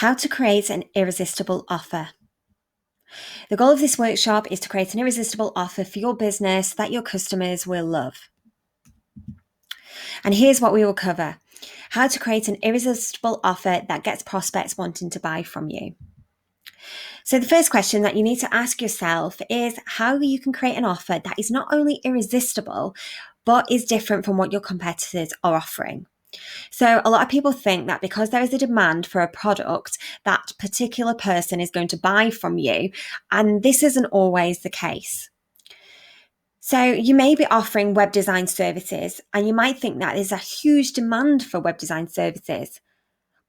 How to create an irresistible offer. The goal of this workshop is to create an irresistible offer for your business that your customers will love. And here's what we will cover: how to create an irresistible offer that gets prospects wanting to buy from you. So the first question that you need to ask yourself is how you can create an offer that is not only irresistible, but is different from what your competitors are offering. So a lot of people think that because there is a demand for a product, that particular person is going to buy from you, and this isn't always the case. So you may be offering web design services, and you might think that there's a huge demand for web design services.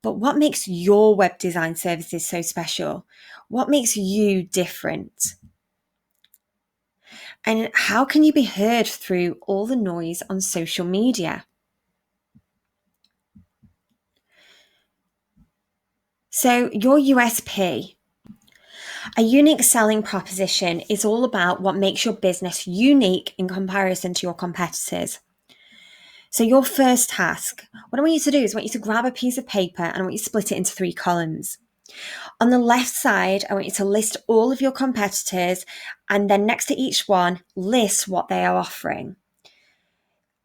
But what makes your web design services so special? What makes you different? And how can you be heard through all the noise on social media? So your USP, a unique selling proposition, is all about what makes your business unique in comparison to your competitors. So your first task, what I want you to do is I want you to grab a piece of paper and I want you to split it into 3 columns. On the left side, I want you to list all of your competitors, and then next to each one, list what they are offering.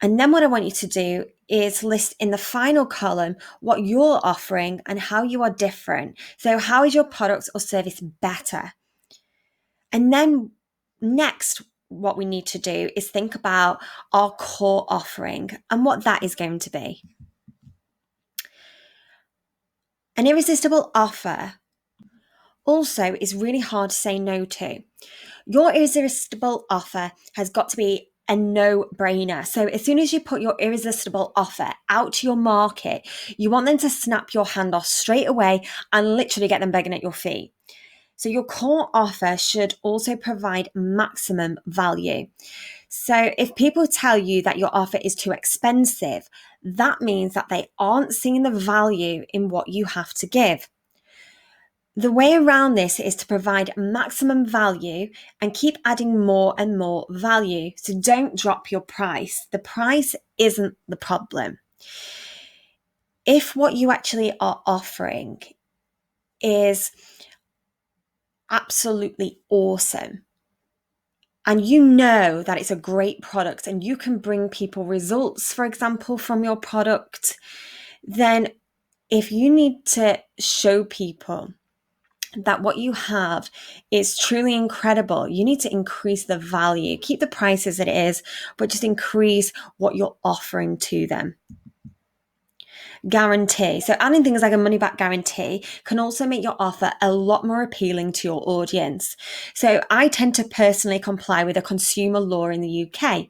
And then what I want you to do is list in the final column what you're offering and how you are different. So how is your product or service better? And then next, what we need to do is think about our core offering and what that is going to be. An irresistible offer also is really hard to say no to. Your irresistible offer has got to be a no-brainer. So as soon as you put your irresistible offer out to your market, you want them to snap your hand off straight away and literally get them begging at your feet. So your core offer should also provide maximum value. So if people tell you that your offer is too expensive, that means that they aren't seeing the value in what you have to give. The way around this is to provide maximum value and keep adding more and more value. So don't drop your price. The price isn't the problem. If what you actually are offering is absolutely awesome, and you know that it's a great product and you can bring people results, for example, from your product, then if you need to show people that what you have is truly incredible, you need to increase the value. Keep the price as it is, but just increase what you're offering to them. Guarantee. So adding things like a money back guarantee can also make your offer a lot more appealing to your audience. So I tend to personally comply with a consumer law in the UK.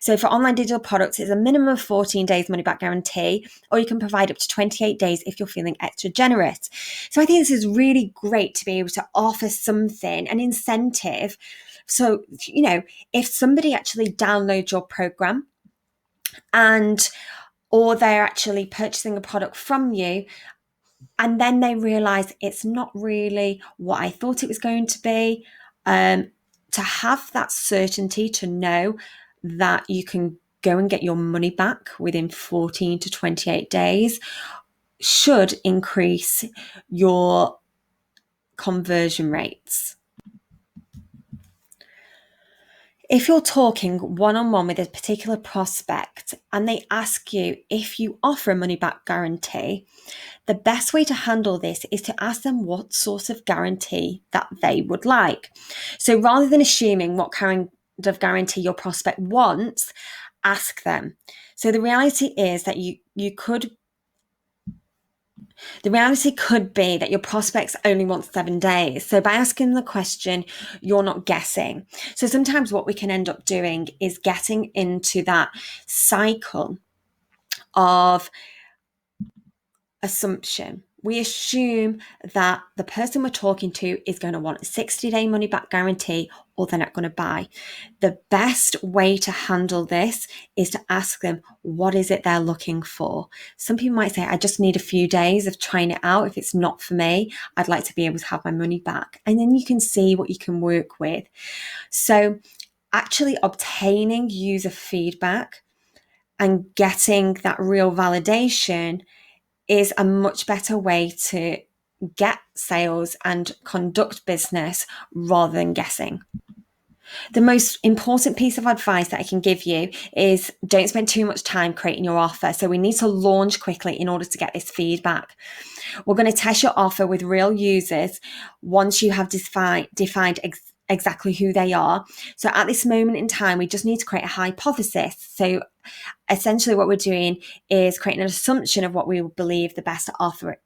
So for online digital products, it's a minimum of 14 days money back guarantee, or you can provide up to 28 days if you're feeling extra generous. So I think this is really great to be able to offer something, an incentive. So, if somebody actually downloads your program or they're actually purchasing a product from you, and then they realize it's not really what I thought it was going to be, to have that certainty to know that you can go and get your money back within 14 to 28 days should increase your conversion rates. If you're talking one-on-one with a particular prospect and they ask you if you offer a money-back guarantee, the best way to handle this is to ask them what sort of guarantee that they would like. So rather than assuming what kind of guarantee your prospect wants, ask them. So the reality is that the reality could be that your prospects only want 7 days. So by asking the question, you're not guessing. So sometimes what we can end up doing is getting into that cycle of assumption. We assume that the person we're talking to is going to want a 60-day money back guarantee, or they're not going to buy. The best way to handle this is to ask them, what is it they're looking for? Some people might say, I just need a few days of trying it out. If it's not for me, I'd like to be able to have my money back. And then you can see what you can work with. So actually obtaining user feedback and getting that real validation is a much better way to get sales and conduct business rather than guessing. The most important piece of advice that I can give you is don't spend too much time creating your offer. So we need to launch quickly in order to get this feedback. We're going to test your offer with real users once you have defined exactly who they are. So at this moment in time, we just need to create a hypothesis. So essentially what we're doing is creating an assumption of what we believe the best offer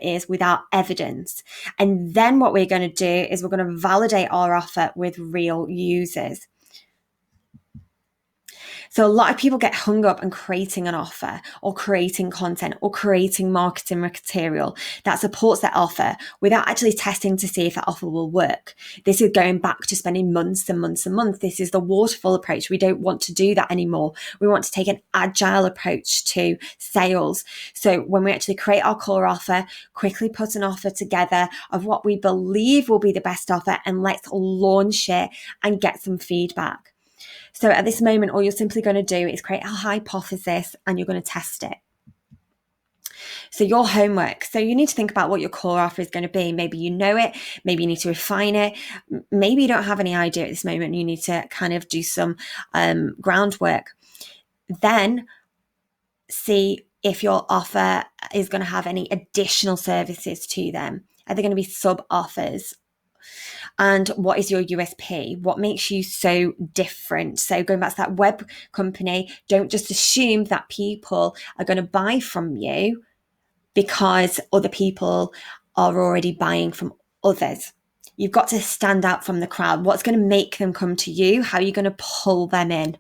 is without evidence. And then what we're going to do is we're going to validate our offer with real users. So a lot of people get hung up on creating an offer or creating content or creating marketing material that supports that offer without actually testing to see if that offer will work. This is going back to spending months and months and months. This is the waterfall approach. We don't want to do that anymore. We want to take an agile approach to sales. So when we actually create our core offer, quickly put an offer together of what we believe will be the best offer, and let's launch it and get some feedback. So at this moment, all you're simply going to do is create a hypothesis and you're going to test it. So your homework. So you need to think about what your core offer is going to be. Maybe you know it. Maybe you need to refine it. Maybe you don't have any idea at this moment. You need to kind of do some groundwork. Then see if your offer is going to have any additional services to them. Are there going to be sub offers? And what is your USP? What makes you so different? So going back to that web company, don't just assume that people are going to buy from you because other people are already buying from others. You've got to stand out from the crowd. What's going to make them come to you? How are you going to pull them in?